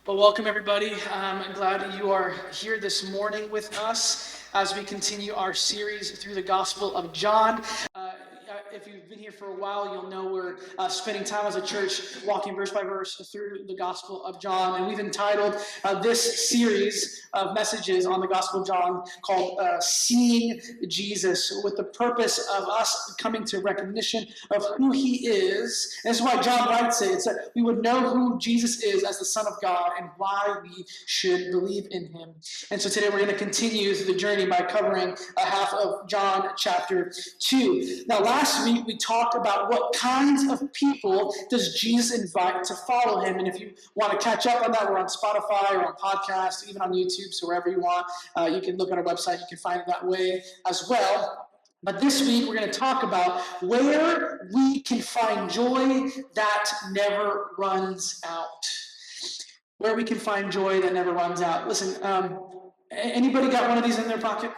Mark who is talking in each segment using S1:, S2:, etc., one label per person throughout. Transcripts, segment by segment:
S1: Well, welcome everybody. I'm glad you are here this morning with us as we continue our series through the Gospel of John. If you've been here for a while, you'll know we're spending time as a church walking verse by verse through the Gospel of John. And we've entitled this series of messages on the Gospel of John called Seeing Jesus, with the purpose of us coming to recognition of who he is. And this is why John writes it. It's that we would know who Jesus is as the Son of God and why we should believe in him. And so today we're going to continue through the journey by covering half of John chapter 2. Now, last week we talked about what kinds of people does Jesus invite to follow him. And if you want to catch up on that, we're on Spotify or on podcast, even on YouTube, so wherever you want. You can look at our website. You can find it that way as well. But this week, we're going to talk about where we can find joy that never runs out. Where we can find joy that never runs out. Listen, anybody got one of these in their pocket?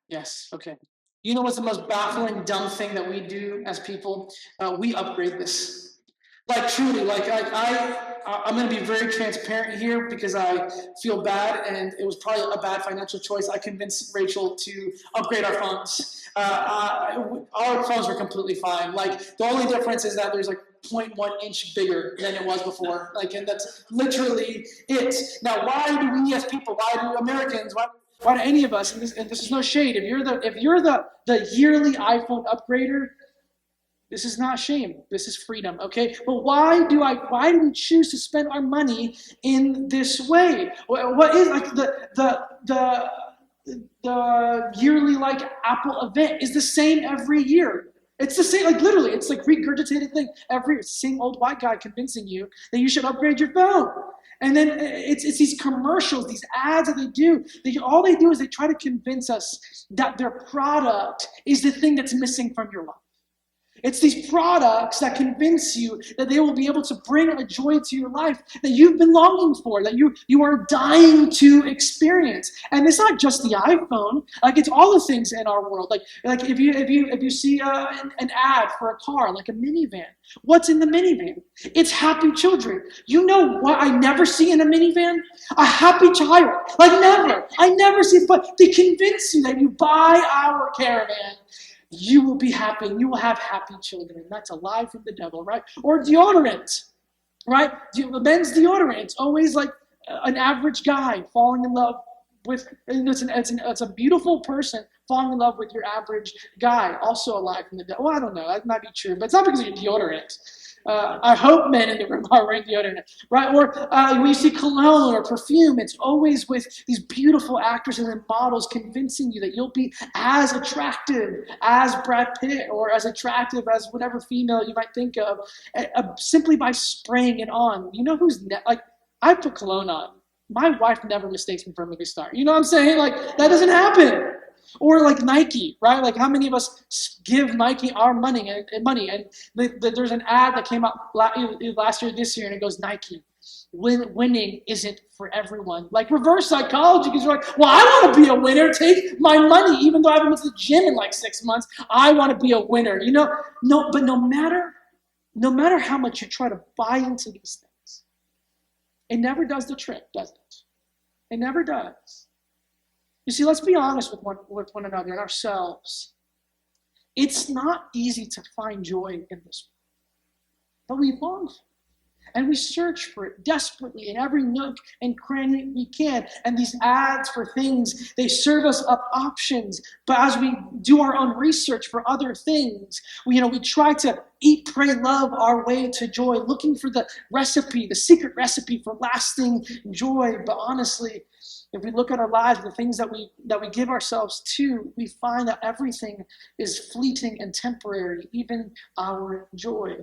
S1: Yes, okay. You know what's the most baffling, dumb thing that we do as people? We upgrade this. Like truly, I'm going to be very transparent here because I feel bad, and it was probably a bad financial choice. I convinced Rachel to upgrade our phones. Our phones were completely fine. Like the only difference is that there's like 0.1 inch bigger than it was before. And that's literally it. Now, why do we as people? Why do Americans? Why do any of us? And this is no shade. If you're the yearly iPhone upgrader, this is not shame. This is freedom, okay? But why do we choose to spend our money in this way? What is like the yearly Apple event is the same every year. It's the same, literally, it's like regurgitated thing. Every same old white guy convincing you that you should upgrade your phone. And then it's these commercials, these ads that they do. All they do is they try to convince us that their product is the thing that's missing from your life. It's these products that convince you that they will be able to bring a joy to your life that you've been longing for, that you are dying to experience. And it's not just the iPhone; it's all the things in our world. Like if you see an ad for a car, like a minivan, what's in the minivan? It's happy children. You know what I never see in a minivan? A happy child. Never. I never see. But they convince you that you buy our caravan, you will be happy and you will have happy children. That's a lie from the devil, right? Or deodorant, right? Men's deodorant. It's always like an average guy falling in love with, it's a beautiful person falling in love with your average guy. Also a lie from the devil. Well, I don't know. That might be true, but it's not because of your deodorant. I hope men in the room are wearing deodorant, right? Or when you see cologne or perfume, it's always with these beautiful actresses and models convincing you that you'll be as attractive as Brad Pitt or as attractive as whatever female you might think of, simply by spraying it on. You know who's I put cologne on. My wife never mistakes me for a movie star. You know what I'm saying? That doesn't happen. Or Nike, right? How many of us give Nike our money? And there's an ad that came out last year, this year, and it goes, Nike, winning isn't for everyone. Reverse psychology, because you're like, well, I want to be a winner. Take my money, even though I haven't been to the gym in 6 months. I want to be a winner. But no matter how much you try to buy into these things, it never does the trick, does it? It never does. You see, let's be honest with one another and ourselves. It's not easy to find joy in this world, but we long for it. And we search for it desperately in every nook and cranny we can. And these ads for things, they serve us up options. But as we do our own research for other things, we try to eat, pray, love our way to joy, looking for the recipe, the secret recipe for lasting joy. But honestly, if we look at our lives, the things that we give ourselves to, we find that everything is fleeting and temporary, even our joy.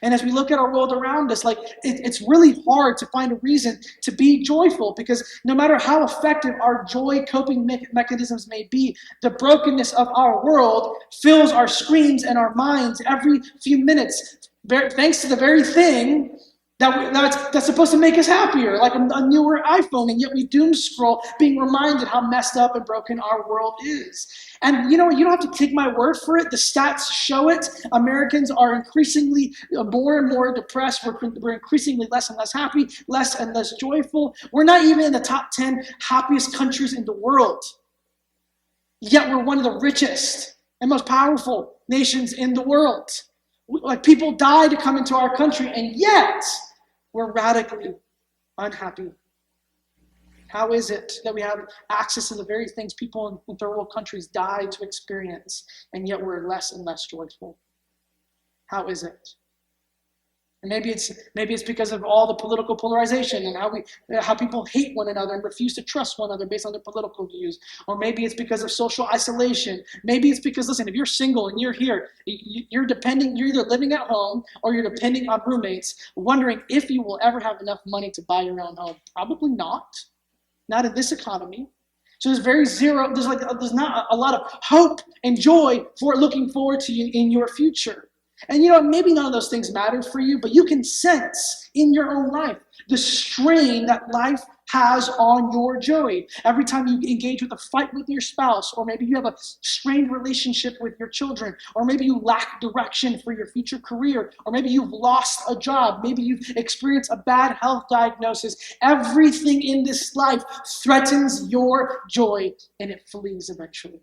S1: And as we look at our world around us, it's really hard to find a reason to be joyful, because no matter how effective our joy coping mechanisms may be, the brokenness of our world fills our screens and our minds every few minutes, thanks to the very thing That's supposed to make us happier, like a newer iPhone, and yet we doom scroll, being reminded how messed up and broken our world is. And you know what? You don't have to take my word for it. The stats show it. Americans are increasingly more and more depressed. We're increasingly less and less happy, less and less joyful. We're not even in the top 10 happiest countries in the world. Yet we're one of the richest and most powerful nations in the world. Like, people die to come into our country, and yet we're radically unhappy. How is it that we have access to the very things people in third world countries die to experience, and yet we're less and less joyful? How is it? And maybe it's because of all the political polarization and how people hate one another and refuse to trust one another based on their political views. Or maybe it's because of social isolation. Maybe it's because, listen, if you're single and you're here, you're either living at home or you're depending on roommates, wondering if you will ever have enough money to buy your own home. Probably not. Not in this economy. So there's not a lot of hope and joy for looking forward to you in your future. And you know, maybe none of those things matter for you, but you can sense in your own life the strain that life has on your joy. Every time you engage with a fight with your spouse, or maybe you have a strained relationship with your children, or maybe you lack direction for your future career, or maybe you've lost a job, maybe you've experienced a bad health diagnosis. Everything in this life threatens your joy, and it flees eventually.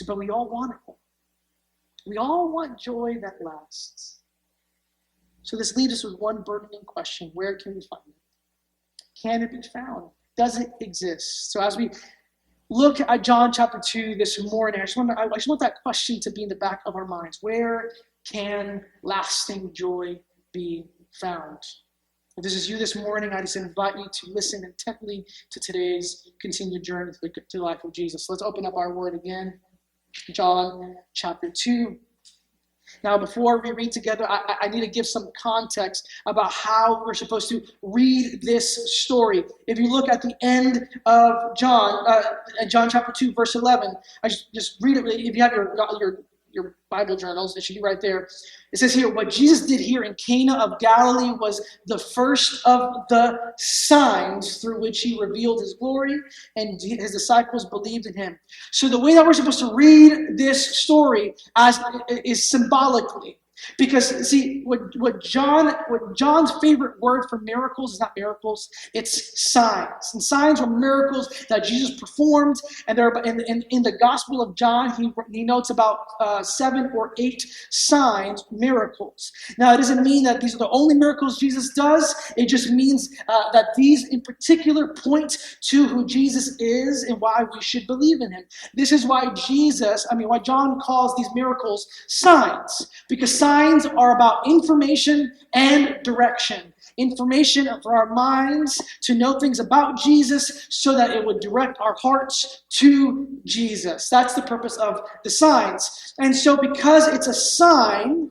S1: But we all want it. We all want joy that lasts. So this leads us with one burning question: where can we find it? Can it be found? Does it exist? So as we look at John chapter 2 this morning, I just want that question to be in the back of our minds. Where can lasting joy be found? If this is you this morning, I just invite you to listen intently to today's continued journey to the life of Jesus. So let's open up our word again. John chapter 2. Now, before we read together, I need to give some context about how we're supposed to read this story. If you look at the end of John chapter 2, verse 11, I just read it. If you have your Bible journals, it should be right there. It says here, what Jesus did here in Cana of Galilee was the first of the signs through which he revealed his glory, and his disciples believed in him. So the way that we're supposed to read this story is symbolically. Because, see, what John's favorite word for miracles is not miracles, it's signs. And signs were miracles that Jesus performed. And there, in the Gospel of John, he notes about 7 or 8 signs, miracles. Now, it doesn't mean that these are the only miracles Jesus does. It just means that these in particular point to who Jesus is and why we should believe in him. This is why why John calls these miracles signs. Because signs are about information and direction. Information for our minds to know things about Jesus so that it would direct our hearts to Jesus. That's the purpose of the signs. And so because it's a sign,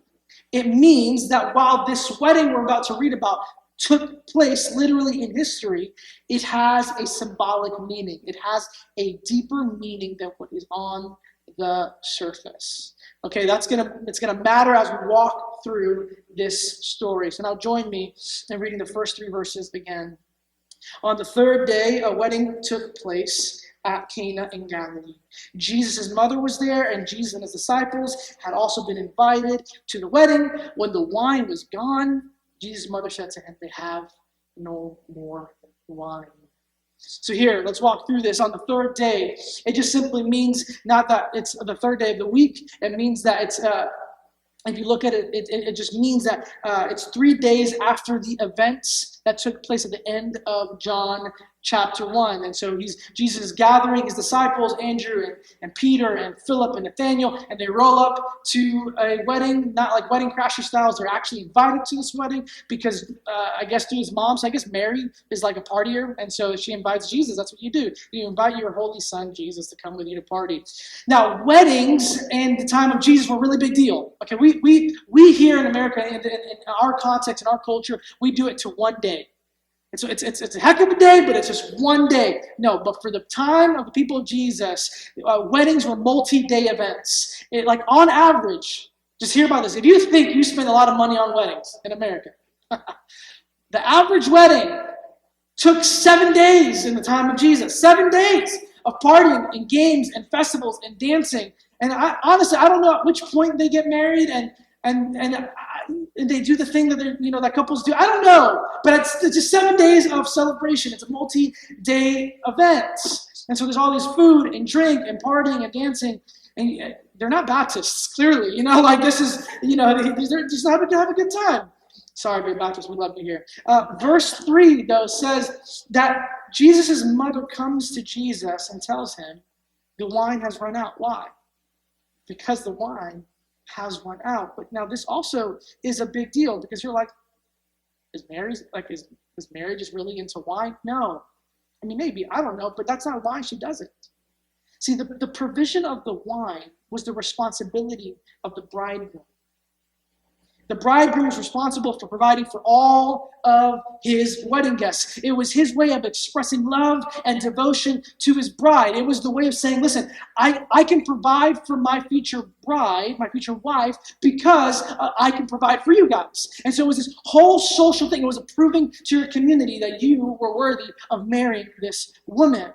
S1: it means that while this wedding we're about to read about took place literally in history, it has a symbolic meaning. It has a deeper meaning than what is on the surface. Okay, it's gonna matter as we walk through this story. So now join me in reading the first 3 verses again. On the 3rd day, a wedding took place at Cana in Galilee. Jesus' mother was there, and Jesus and his disciples had also been invited to the wedding. When the wine was gone, Jesus' mother said to him, "They have no more wine." So here, let's walk through this. On the 3rd day, it just simply means not that it's the 3rd day of the week. It means that it's, if you look at it, it just means that it's 3 days after the events that took place at the end of John chapter 1. And so Jesus is gathering his disciples, Andrew and Peter and Philip and Nathaniel, and they roll up to a wedding, not like Wedding Crashers styles. They're actually invited to this wedding because I guess through his mom, so I guess Mary is like a partier, and so she invites Jesus. That's what you do. You invite your holy son, Jesus, to come with you to party. Now, weddings in the time of Jesus were a really big deal. Okay, we here in America, in our context, in our culture, we do it to one day. And so it's a heck of a day, but it's just one day. No, but for the time of the people of Jesus, weddings were multi-day events. On average, Just hear about this. If you think you spend a lot of money on weddings in America, the average wedding took 7 days in the time of Jesus. 7 days of partying and games and festivals and dancing. And honestly, I don't know at which point they get married and they do the thing that that couples do. I don't know, but it's just 7 days of celebration. It's a multi-day event, and so there's all this food and drink and partying and dancing. And they're not Baptists, clearly. This is they're just have a good time. Sorry, we're Baptists. We love you here. Verse 3 though says that Jesus' mother comes to Jesus and tells him the wine has run out. Why? Because the wine has run out. But now this also is a big deal, because you're like, is Mary just really into wine? No. I mean, maybe, I don't know, but that's not why she does it. See, the provision of the wine was the responsibility of the bridegroom. The bridegroom was responsible for providing for all of his wedding guests. It was his way of expressing love and devotion to his bride. It was the way of saying, listen, I can provide for my future bride, my future wife, because I can provide for you guys. And so it was this whole social thing. It was proving to your community that you were worthy of marrying this woman.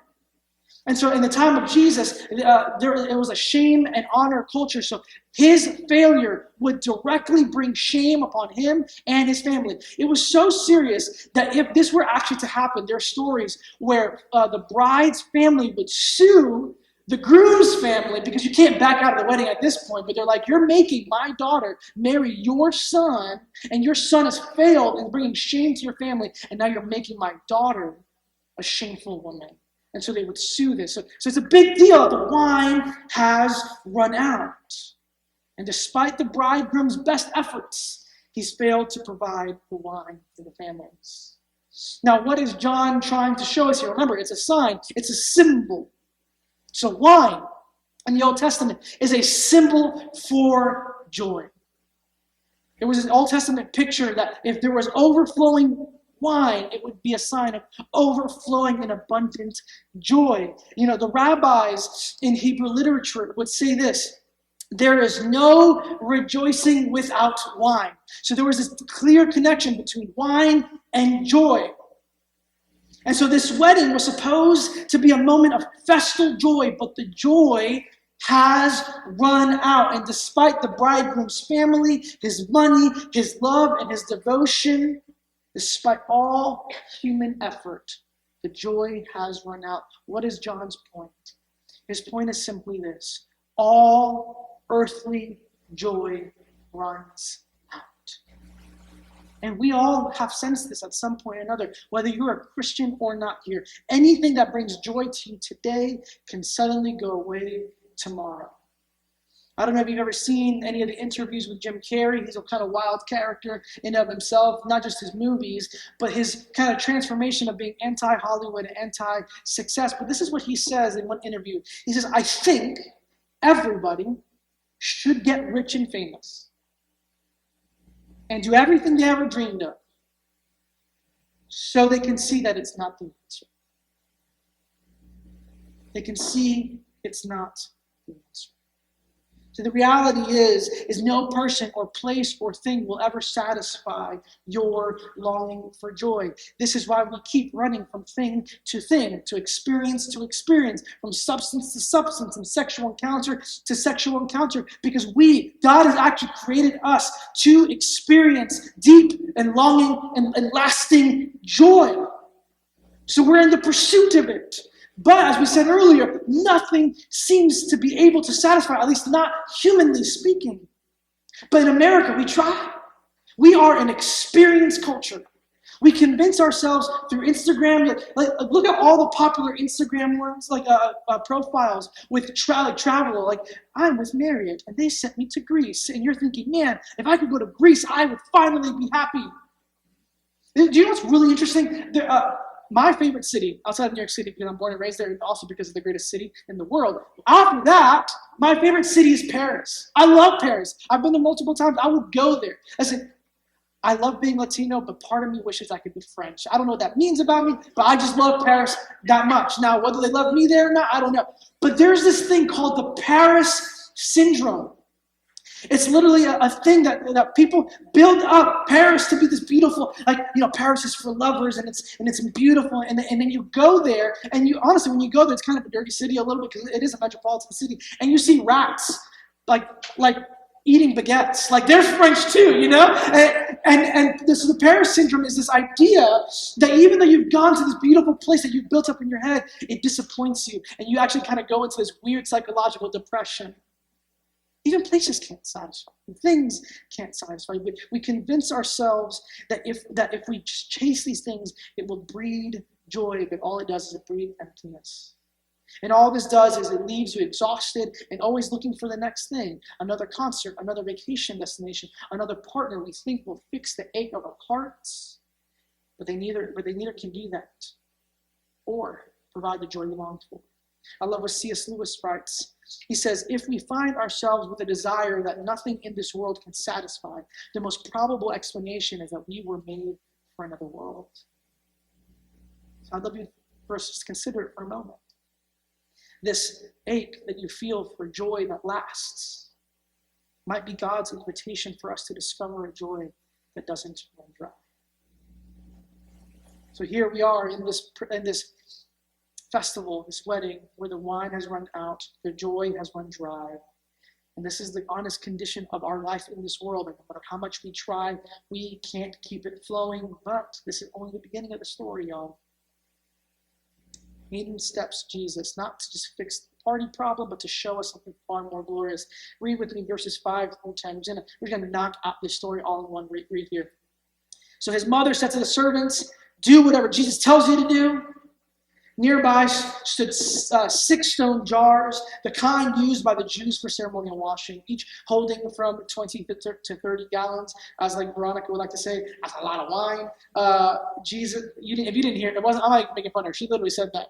S1: And so in the time of Jesus, it was a shame and honor culture. So his failure would directly bring shame upon him and his family. It was so serious that if this were actually to happen, there are stories where the bride's family would sue the groom's family, because you can't back out of the wedding at this point, but they're like, you're making my daughter marry your son, and your son has failed in bringing shame to your family, and now you're making my daughter a shameful woman. And so they would sue this. So it's a big deal. The wine has run out. And despite the bridegroom's best efforts, he's failed to provide the wine for the families. Now, what is John trying to show us here? Remember, it's a sign. It's a symbol. So wine in the Old Testament is a symbol for joy. It was an Old Testament picture that if there was overflowing wine, it would be a sign of overflowing and abundant joy. The rabbis in Hebrew literature would say this: there is no rejoicing without wine. So there was this clear connection between wine and joy. And so this wedding was supposed to be a moment of festal joy, but the joy has run out. And despite the bridegroom's family, his money, his love, and his devotion, despite all human effort, the joy has run out. What is John's point? His point is simply this: all earthly joy runs out. And we all have sensed this at some point or another, whether you're a Christian or not here. Anything that brings joy to you today can suddenly go away tomorrow. I don't know if you've ever seen any of the interviews with Jim Carrey. He's a kind of wild character in of himself, not just his movies, but his kind of transformation of being anti-Hollywood and anti-success. But this is what he says in one interview. He says, I think everybody should get rich and famous and do everything they ever dreamed of so they can see that it's not the answer. They can see it's not the answer. So the reality is no person or place or thing will ever satisfy your longing for joy. This is why we keep running from thing, to experience, from substance to substance, from sexual encounter to sexual encounter, because God has actually created us to experience deep and longing and lasting joy. So we're in the pursuit of it. But as we said earlier, nothing seems to be able to satisfy, at least not humanly speaking. But in America, we try. We are an experience culture. We convince ourselves through Instagram. Like look at all the popular Instagram ones, profiles with travel. Like, I'm with Marriott, and they sent me to Greece. And you're thinking, man, if I could go to Greece, I would finally be happy. Do you know what's really interesting? My favorite city outside of New York City, because I'm born and raised there, and also because it's the greatest city in the world. After that, my favorite city is Paris. I love Paris. I've been there multiple times. I would go there. I love being Latino, but part of me wishes I could be French. I don't know what that means about me, but I just love Paris that much. Now, whether they love me there or not, I don't know. But there's this thing called the Paris syndrome. It's literally a thing that people build up Paris to be this beautiful, like, Paris is for lovers, and it's beautiful, and then you go there, and you honestly, when you go there, it's kind of a dirty city a little bit because it is a metropolitan city, and you see rats like eating baguettes, like they're French too, and this the Paris syndrome is this idea that even though you've gone to this beautiful place that you've built up in your head, it disappoints you, and you actually kind of go into this weird psychological depression. Even places can't satisfy. Things can't satisfy. We convince ourselves that if we just chase these things, it will breed joy, but all it does is it breeds emptiness. And all this does is it leaves you exhausted and always looking for the next thing, another concert, another vacation destination, another partner we think will fix the ache of our hearts. But they neither can do that or provide the joy we long for. I love what C.S. Lewis writes. He says, if we find ourselves with a desire that nothing in this world can satisfy, the most probable explanation is that we were made for another world. So I'd love you first just consider it for a moment. This ache that you feel for joy that lasts might be God's invitation for us to discover a joy that doesn't run dry. So here we are in this festival, this wedding, where the wine has run out, the joy has run dry. And this is the honest condition of our life in this world. And no matter how much we try, we can't keep it flowing. But this is only the beginning of the story, y'all. In steps Jesus, not to just fix the party problem, but to show us something far more glorious. Read with me verses 5 through 10. We're going to knock out this story all in one read here. So his mother said to the servants, do whatever Jesus tells you to do. Nearby stood 6 stone jars, the kind used by the Jews for ceremonial washing, each holding from 20 to 30 gallons, as like Veronica would like to say, that's a lot of wine. Jesus, if you didn't hear it, I'm not making fun of her. She literally said that.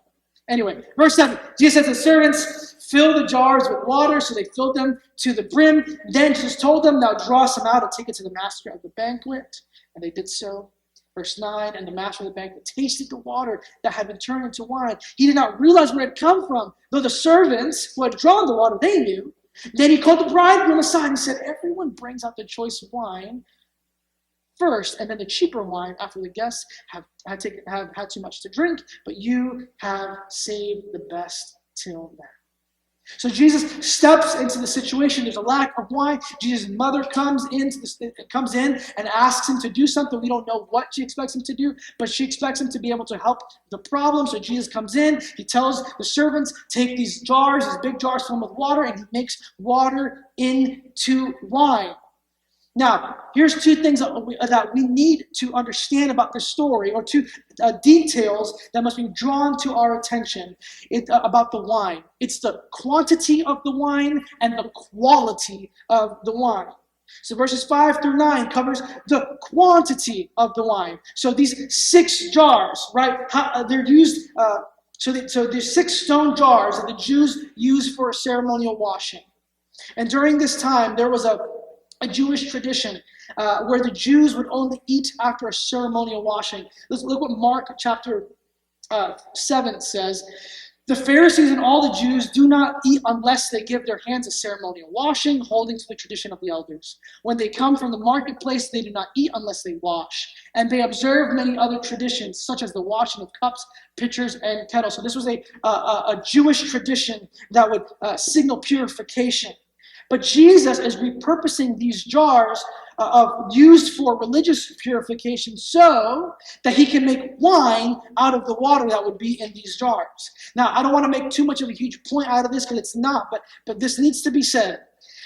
S1: Anyway, verse 7, Jesus said to the servants, fill the jars with water, so they filled them to the brim. Then Jesus told them, now draw some out and take it to the master of the banquet. And they did so. Verse 9, and the master of the banquet tasted the water that had been turned into wine. He did not realize where it had come from, though the servants who had drawn the water, they knew. Then he called the bridegroom aside and said, everyone brings out the choice wine first, and then the cheaper wine after the guests have had too much to drink, but you have saved the best till now. So Jesus steps into the situation. There's a lack of wine. Jesus' mother comes in and asks him to do something. We don't know what she expects him to do, but she expects him to be able to help the problem. So Jesus comes in. He tells the servants, take these jars, these big jars filled with water, and he makes water into wine. Now, here's 2 things that we need to understand about this story, or 2 details that must be drawn to our attention about the wine. It's the quantity of the wine and the quality of the wine. So verses 5 through 9 covers the quantity of the wine. So these 6 jars, right, they're used, so there's 6 stone jars that the Jews use for ceremonial washing. And during this time, there was a Jewish tradition where the Jews would only eat after a ceremonial washing. Look what Mark chapter 7 says. The Pharisees and all the Jews do not eat unless they give their hands a ceremonial washing, holding to the tradition of the elders. When they come from the marketplace, they do not eat unless they wash. And they observe many other traditions, such as the washing of cups, pitchers, and kettles. So this was a Jewish tradition that would signal purification. But Jesus is repurposing these jars used for religious purification so that he can make wine out of the water that would be in these jars. Now, I don't want to make too much of a huge point out of this because it's not, but this needs to be said.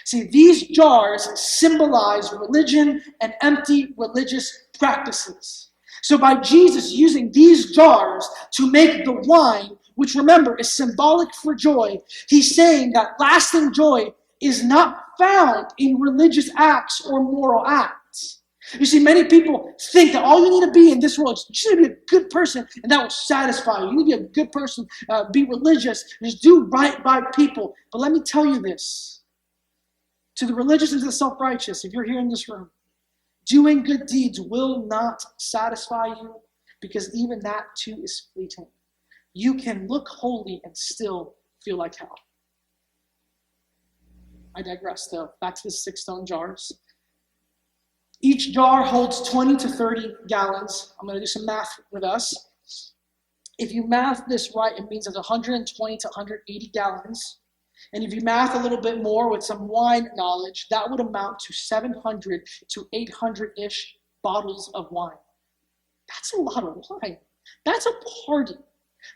S1: See, these jars symbolize religion and empty religious practices. So by Jesus using these jars to make the wine, which remember is symbolic for joy, he's saying that lasting joy is not found in religious acts or moral acts. You see, many people think that all you need to be in this world is just to be a good person, and that will satisfy you. You need to be a good person, be religious, just do right by people. But let me tell you this. To the religious and to the self-righteous, if you're here in this room, doing good deeds will not satisfy you, because even that too is fleeting. You can look holy and still feel like hell. I digress, though. Back to the 6 stone jars. Each jar holds 20 to 30 gallons. I'm going to do some math with us. If you math this right, it means there's 120 to 180 gallons. And if you math a little bit more with some wine knowledge, that would amount to 700 to 800-ish bottles of wine. That's a lot of wine. That's a party.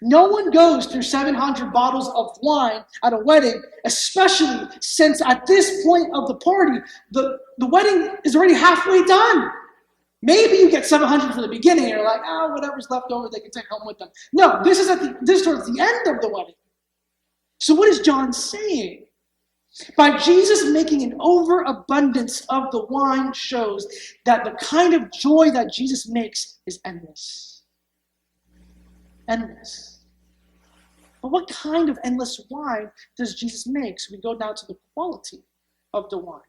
S1: No one goes through 700 bottles of wine at a wedding, especially since at this point of the party, the wedding is already halfway done. Maybe you get 700 for the beginning, and you're like, whatever's left over, they can take home with them. No, this is towards the end of the wedding. So what is John saying? By Jesus making an overabundance of the wine shows that the kind of joy that Jesus makes is endless. Endless. But what kind of endless wine does Jesus make? So we go down to the quality of the wine.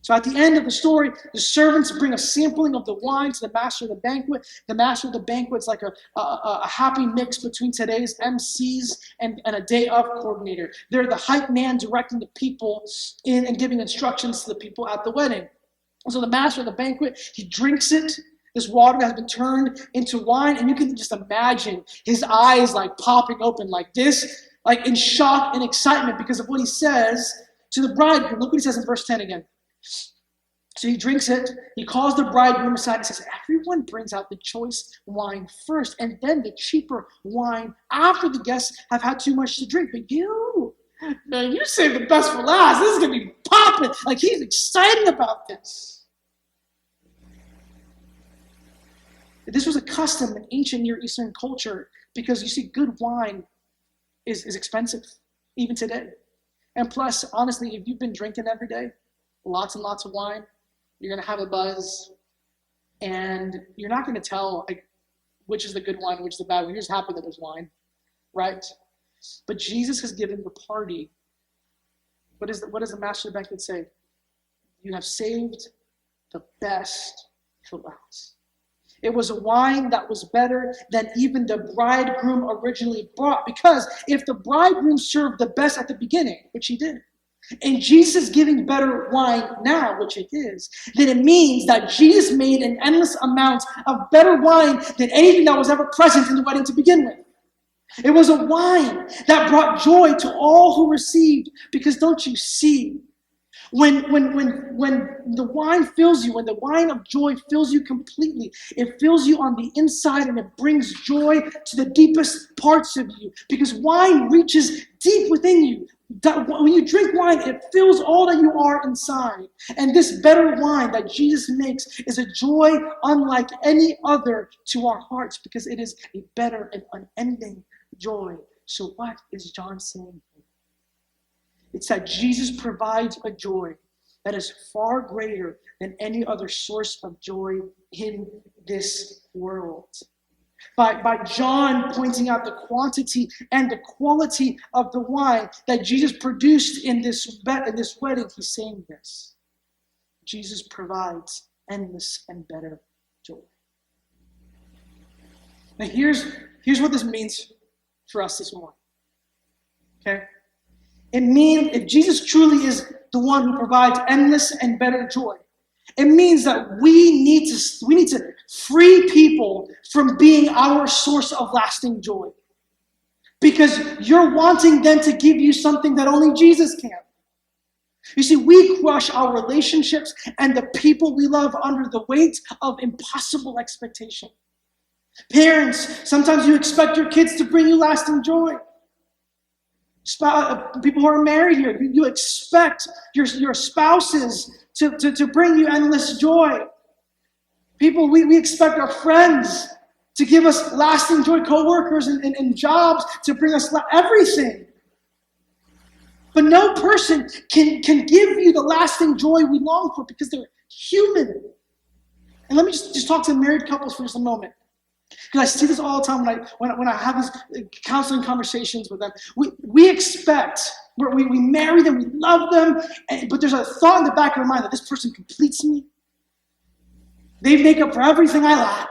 S1: So at the end of the story, the servants bring a sampling of the wine to the master of the banquet. The master of the banquet is like a happy mix between today's MCs and a day of coordinator. They're the hype man directing the people in and giving instructions to the people at the wedding. So the master of the banquet, he drinks it. This water has been turned into wine, and you can just imagine his eyes like popping open like this, like in shock and excitement because of what he says to the bridegroom. Look what he says in verse 10 again. So he drinks it, he calls the bridegroom aside and says, everyone brings out the choice wine first, and then the cheaper wine after the guests have had too much to drink. But you saved the best for last. This is going to be popping. Like he's excited about this. This was a custom in ancient Near Eastern culture because you see, good wine is expensive, even today. And plus, honestly, if you've been drinking every day, lots and lots of wine, you're going to have a buzz, and you're not going to tell which is the good wine and which is the bad one. You're just happy that there's wine, right? But Jesus has given the party. What does the master of the banquet say? You have saved the best for last. It was a wine that was better than even the bridegroom originally brought. Because if the bridegroom served the best at the beginning, which he did, and Jesus is giving better wine now, which it is, then it means that Jesus made an endless amount of better wine than anything that was ever present in the wedding to begin with. It was a wine that brought joy to all who received. Because don't you see, when the wine fills you, when the wine of joy fills you completely, it fills you on the inside and it brings joy to the deepest parts of you. Because wine reaches deep within you. When you drink wine, it fills all that you are inside. And this better wine that Jesus makes is a joy unlike any other to our hearts, because it is a better and unending joy. So what is John saying here? It's that Jesus provides a joy that is far greater than any other source of joy in this world. By John pointing out the quantity and the quality of the wine that Jesus produced in this wedding, he's saying this. Jesus provides endless and better joy. Now here's what this means for us this morning. Okay? It means if Jesus truly is the one who provides endless and better joy, it means that we need to free people from being our source of lasting joy. Because you're wanting them to give you something that only Jesus can. You see, we crush our relationships and the people we love under the weight of impossible expectation. Parents, sometimes you expect your kids to bring you lasting joy. People who are married here, you expect your spouses to bring you endless joy. People, we expect our friends to give us lasting joy, co-workers and jobs to bring us everything. But no person can give you the lasting joy we long for, because they're human. And let me just talk to married couples for just a moment. Because I see this all the time when I have these counseling conversations with them. We expect, we marry them, we love them, but there's a thought in the back of our mind that this person completes me. They make up for everything I lack.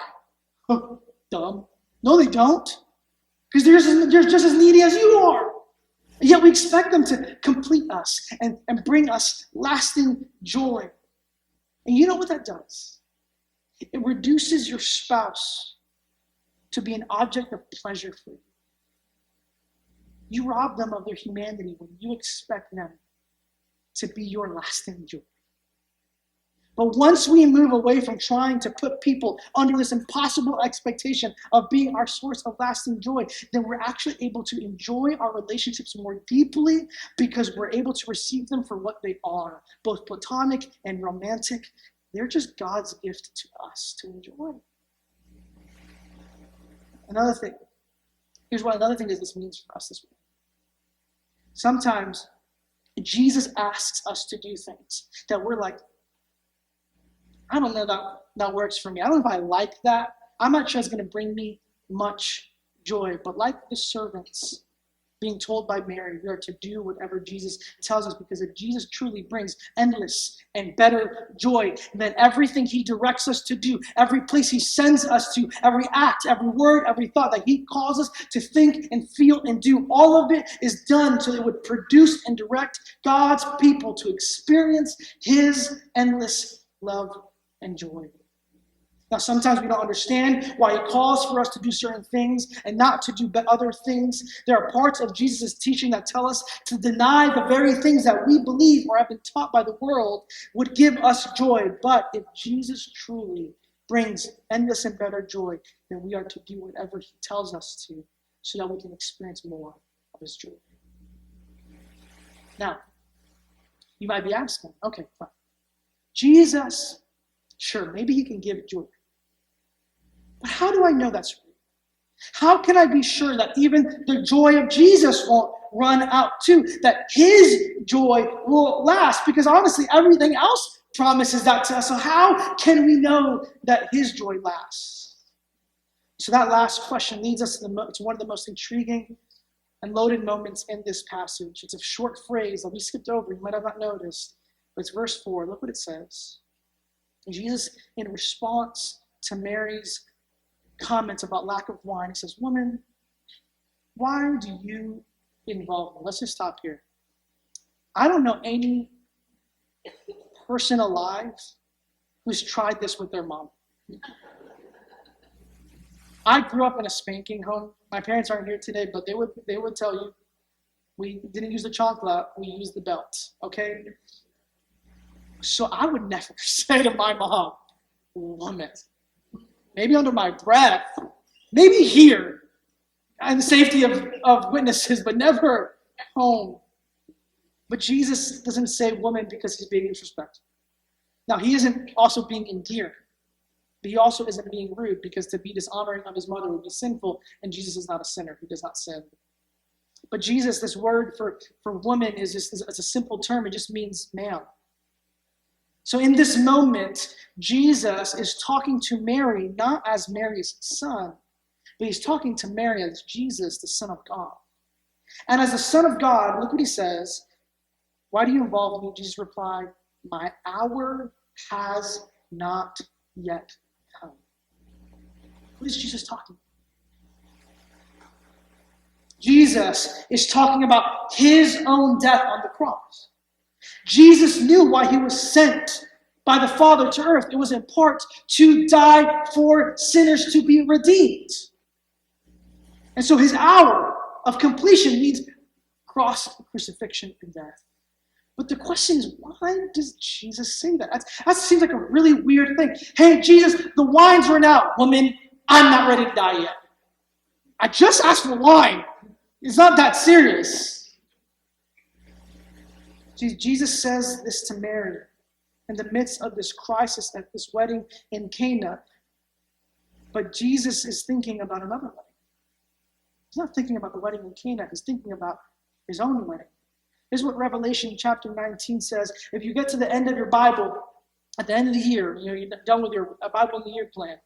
S1: Dumb. No, they don't. Because they're just as needy as you are. And yet we expect them to complete us and bring us lasting joy. And you know what that does? It reduces your spouse to be an object of pleasure for you. You rob them of their humanity when you expect them to be your lasting joy. But once we move away from trying to put people under this impossible expectation of being our source of lasting joy, then we're actually able to enjoy our relationships more deeply because we're able to receive them for what they are, both platonic and romantic. They're just God's gift to us to enjoy. Another thing is this means for us this week. Sometimes Jesus asks us to do things that we're like, I don't know that works for me. I don't know if I like that. I'm not sure it's going to bring me much joy. But like the servants being told by Mary, we are to do whatever Jesus tells us, because if Jesus truly brings endless and better joy, then everything he directs us to do, every place he sends us to, every act, every word, every thought that he calls us to think and feel and do, all of it is done so it would produce and direct God's people to experience his endless love and joy. Now, sometimes we don't understand why he calls for us to do certain things and not to do other things. There are parts of Jesus' teaching that tell us to deny the very things that we believe or have been taught by the world would give us joy. But if Jesus truly brings endless and better joy, then we are to do whatever he tells us to so that we can experience more of his joy. Now, you might be asking, okay, fine. Jesus, sure, maybe he can give joy. But how do I know that's real? How can I be sure that even the joy of Jesus won't run out too? That his joy will last? Because honestly, everything else promises that to us. So how can we know that his joy lasts? So that last question leads us to one of the most intriguing and loaded moments in this passage. It's a short phrase that we skipped over. You might have not noticed. But it's verse 4. Look what it says. Jesus, in response to Mary's comments about lack of wine, he says, "Woman, why do you involve me?" Let's just stop here. I don't know any person alive who's tried this with their mom. I grew up in a spanking home. My parents aren't here today, but they would tell you we didn't use the chocolate, we used the belt, okay? So I would never say to my mom, "Woman," maybe under my breath, maybe here, in the safety of witnesses, but never at home. But Jesus doesn't say woman because he's being disrespectful. Now, he isn't also being endearing, but he also isn't being rude, because to be dishonoring of his mother would be sinful, and Jesus is not a sinner. He does not sin. But Jesus, this word for woman is it's a simple term. It just means man. So in this moment, Jesus is talking to Mary, not as Mary's son, but he's talking to Mary as Jesus, the Son of God. And as the Son of God, look what he says. "Why do you involve me?" Jesus replied, "My hour has not yet come." What is Jesus talking about? Jesus is talking about his own death on the cross. Jesus knew why he was sent by the Father to earth. It was in part to die for sinners to be redeemed. And so his hour of completion means cross, crucifixion, and death. But the question is, why does Jesus say that? That seems like a really weird thing. Hey, Jesus, the wine's run out. Woman, I'm not ready to die yet. I just asked for wine. It's not that serious. Jesus says this to Mary in the midst of this crisis at this wedding in Cana. But Jesus is thinking about another wedding. He's not thinking about the wedding in Cana. He's thinking about his own wedding. Here's what Revelation chapter 19 says. If you get to the end of your Bible, at the end of the year, you're done with your Bible in the year plan,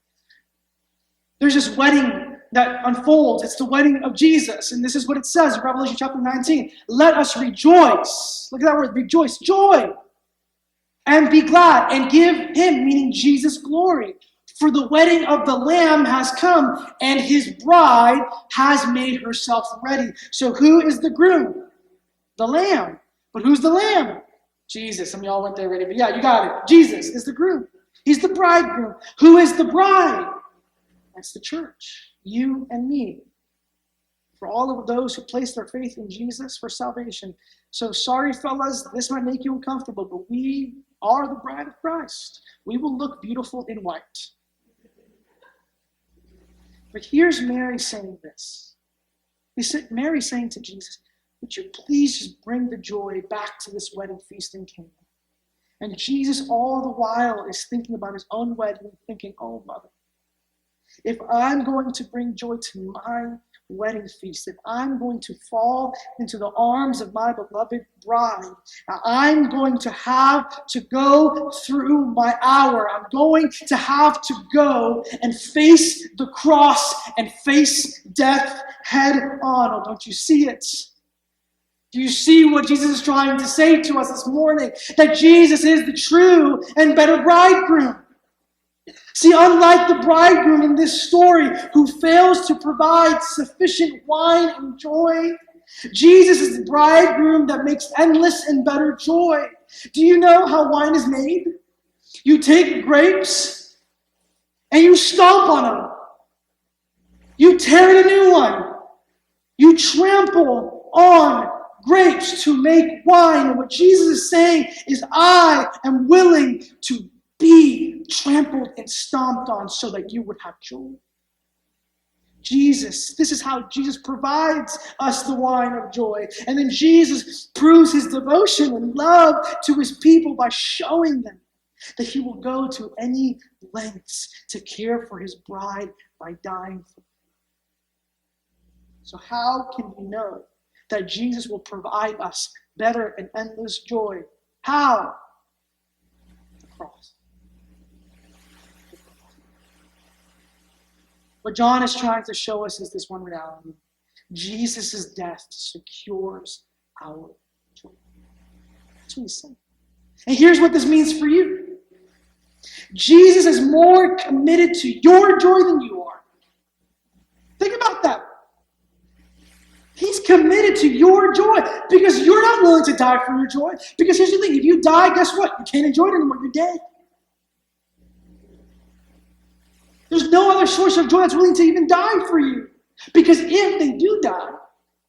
S1: there's this wedding that unfolds. It's the wedding of Jesus. And this is what it says in Revelation chapter 19. "Let us rejoice." Look at that word, rejoice, joy. "And be glad and give him," meaning Jesus, "glory. For the wedding of the Lamb has come, and his bride has made herself ready." So who is the groom? The Lamb. But who's the Lamb? Jesus. Some of y'all went there already, but yeah, you got it. Jesus is the groom. He's the bridegroom. Who is the bride? That's the church. You and me. For all of those who place their faith in Jesus for salvation. So sorry, fellas, this might make you uncomfortable, but we are the bride of Christ. We will look beautiful in white. But here's Mary saying this. Mary saying to Jesus, would you please just bring the joy back to this wedding feast in Cana? And Jesus all the while is thinking about his own wedding, thinking, oh, mother, if I'm going to bring joy to my wedding feast, if I'm going to fall into the arms of my beloved bride, I'm going to have to go through my hour. I'm going to have to go and face the cross and face death head on. Oh, don't you see it? Do you see what Jesus is trying to say to us this morning? That Jesus is the true and better bridegroom. See, unlike the bridegroom in this story who fails to provide sufficient wine and joy, Jesus is the bridegroom that makes endless and better joy. Do you know how wine is made? You take grapes and you stomp on them. You tear a new one. You trample on grapes to make wine. And what Jesus is saying is, I am willing to be trampled and stomped on so that you would have joy. This is how Jesus provides us the wine of joy. And then Jesus proves his devotion and love to his people by showing them that he will go to any lengths to care for his bride by dying for them. So how can we know that Jesus will provide us better and endless joy? How? The cross. What John is trying to show us is this one reality. Jesus' death secures our joy. That's what he's saying. And here's what this means for you. Jesus is more committed to your joy than you are. Think about that. He's committed to your joy because you're not willing to die for your joy. Because here's the thing, if you die, guess what? You can't enjoy it anymore. You're dead. There's no other source of joy that's willing to even die for you. Because if they do die,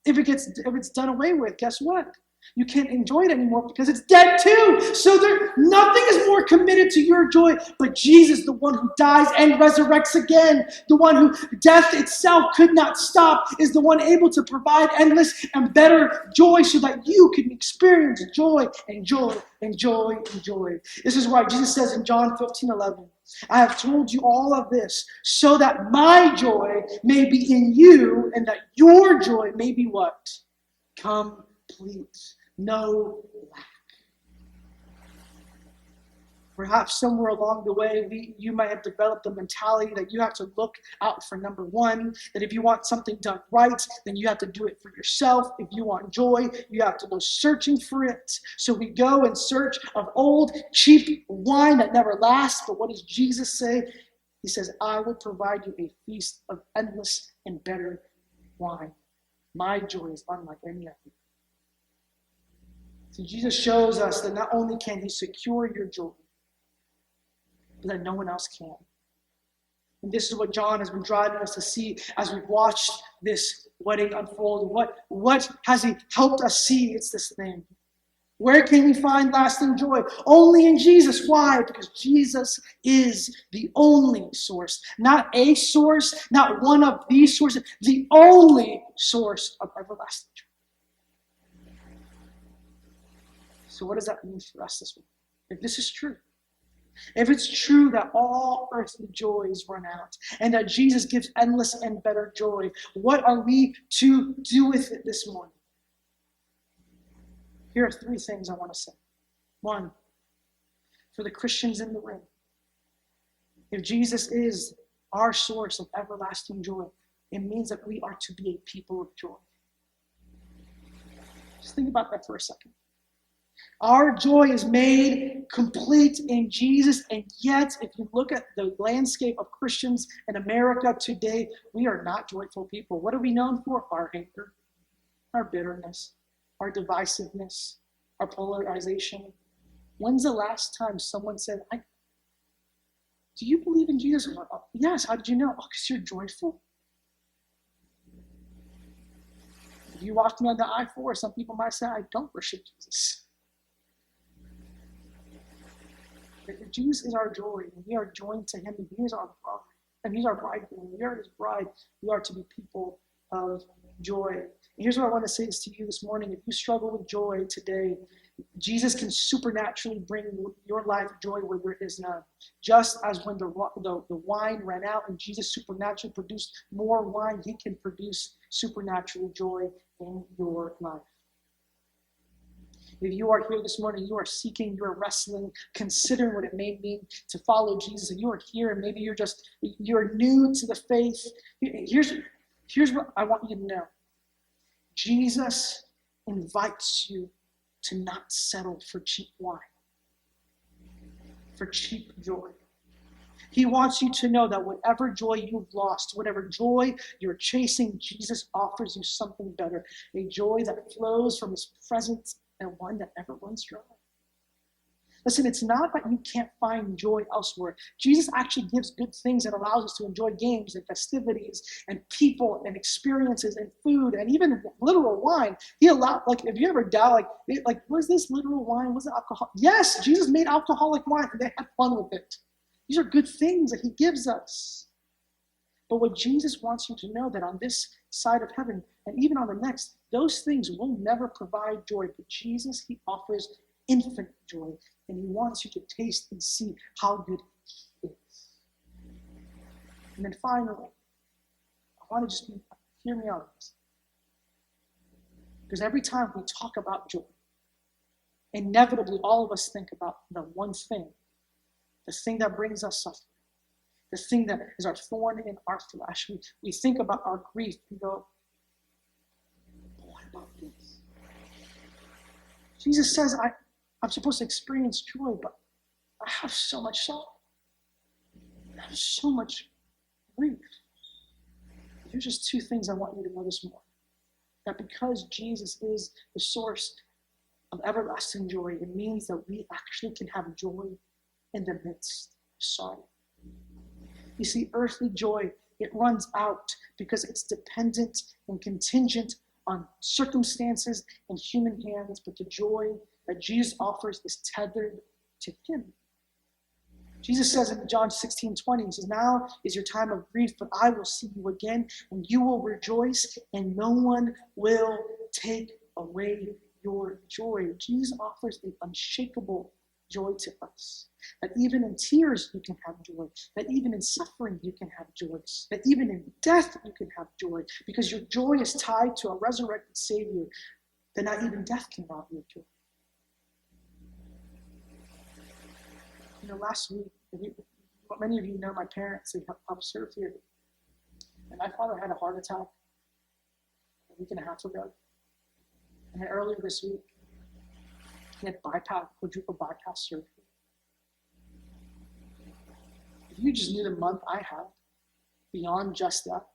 S1: if it's done away with, guess what? You can't enjoy it anymore because it's dead too. So nothing is more committed to your joy but Jesus, the one who dies and resurrects again. The one who death itself could not stop is the one able to provide endless and better joy so that you can experience joy and joy and joy and joy. This is why Jesus says in John 15:11, I have told you all of this so that my joy may be in you and that your joy may be what? Complete. No lack. Perhaps somewhere along the way, you might have developed a mentality that you have to look out for number one, that if you want something done right, then you have to do it for yourself. If you want joy, you have to go searching for it. So we go in search of old, cheap wine that never lasts. But what does Jesus say? He says, I will provide you a feast of endless and better wine. My joy is unlike any other. So Jesus shows us that not only can he secure your joy, but that no one else can. And this is what John has been driving us to see as we've watched this wedding unfold. What has he helped us see? It's this thing. Where can we find lasting joy? Only in Jesus. Why? Because Jesus is the only source. Not a source, not one of these sources. The only source of everlasting joy. So what does that mean for us this week? If this is true, if it's true that all earthly joys run out and that Jesus gives endless and better joy, what are we to do with it this morning? Here are three things I want to say. One, for the Christians in the room, if Jesus is our source of everlasting joy, it means that we are to be a people of joy. Just think about that for a second. Our joy is made complete in Jesus, and yet, if you look at the landscape of Christians in America today, we are not joyful people. What are we known for? Our anger, our bitterness, our divisiveness, our polarization. When's the last time someone said, do you believe in Jesus? Yes, how did you know? Oh, because you're joyful. If you walked me on the I-4, some people might say, I don't worship Jesus. But Jesus is our joy, and we are joined to him, and he is our bride, and he's our bridegroom. We are his bride. We are to be people of joy. And here's what I want to say is to you this morning. If you struggle with joy today, Jesus can supernaturally bring your life joy where there is none. Just as when the wine ran out and Jesus supernaturally produced more wine, he can produce supernatural joy in your life. If you are here this morning, you are seeking, you are wrestling, considering what it may mean to follow Jesus, and you are here and maybe you're new to the faith, here's what I want you to know. Jesus invites you to not settle for cheap wine, for cheap joy. He wants you to know that whatever joy you've lost, whatever joy you're chasing, Jesus offers you something better, a joy that flows from his presence and one that never runs dry. Listen, it's not that you can't find joy elsewhere. Jesus actually gives good things and allows us to enjoy games and festivities and people and experiences and food and even literal wine. He allowed, if you ever doubt, was this literal wine? Was it alcohol? Yes, Jesus made alcoholic wine and they had fun with it. These are good things that he gives us. But what Jesus wants you to know that on this side of heaven and even on the next, those things will never provide joy. But Jesus, he offers infinite joy. And he wants you to taste and see how good he is. And then finally, I want to hear me out. Because every time we talk about joy, inevitably all of us think about the one thing, the thing that brings us suffering, the thing that is our thorn in our flesh. We think about our grief and go, what about this? Jesus says, I'm supposed to experience joy, but I have so much sorrow. I have so much grief. Here's just two things I want you to know this morning. That because Jesus is the source of everlasting joy, it means that we actually can have joy in the midst of sorrow. You see, earthly joy, it runs out because it's dependent and contingent on circumstances and human hands, but the joy that Jesus offers is tethered to him. Jesus says in John 16:20, he says, now is your time of grief, but I will see you again, and you will rejoice, and no one will take away your joy. Jesus offers an unshakable joy to us. That even in tears you can have joy. That even in suffering you can have joy. That even in death you can have joy. Because your joy is tied to a resurrected Savior. That not even death can rob you of joy. Last week, many of you know my parents, they helped serve here. And my father had a heart attack a week and a half ago. And then earlier this week, he had quadruple bypass surgery. If you just knew the month I had, beyond just that,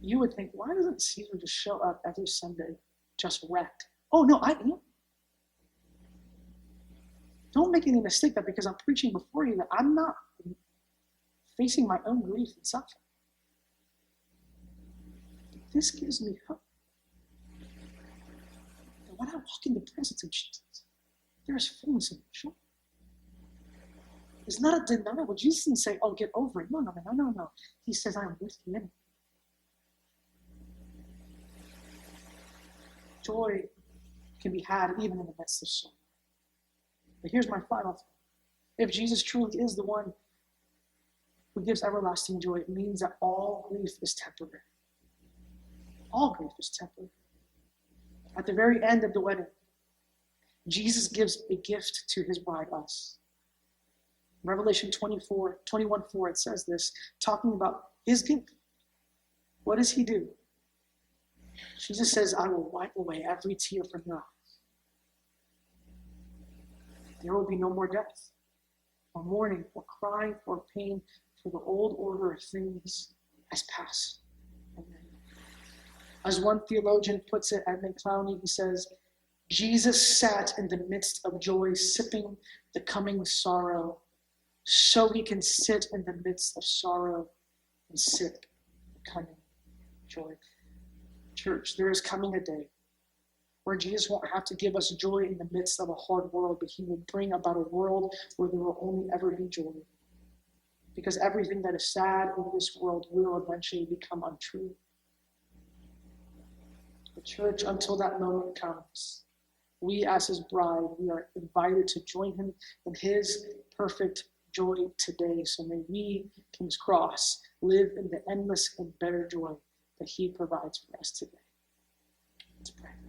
S1: you would think, why doesn't Caesar just show up every Sunday just wrecked? Oh, no, I am. Don't make any mistake that because I'm preaching before you that I'm not facing my own grief and suffering. This gives me hope. That when I walk in the presence of Jesus, there is fullness of joy. It's not a denial. Jesus didn't say, oh, get over it. No. He says, I am with you in it. Joy can be had even in the midst of sorrow. But here's my final thing. If Jesus truly is the one who gives everlasting joy, it means that all grief is temporary. All grief is temporary. At the very end of the wedding, Jesus gives a gift to his bride, us. Revelation 21:4, it says this, talking about his gift. What does he do? Jesus says, I will wipe away every tear from your eyes. There will be no more death, or mourning, or crying, or pain, for the old order of things has passed. Amen. As one theologian puts it, Edmund Clowney, he says, Jesus sat in the midst of joy, sipping the coming sorrow, so he can sit in the midst of sorrow and sip the coming joy. Church, there is coming a day where Jesus won't have to give us joy in the midst of a hard world, but he will bring about a world where there will only ever be joy. Because everything that is sad in this world will eventually become untrue. The church, until that moment comes, we as his bride, we are invited to join him in his perfect joy today. So may we, King's Cross, live in the endless and better joy that he provides for us today. Let's pray.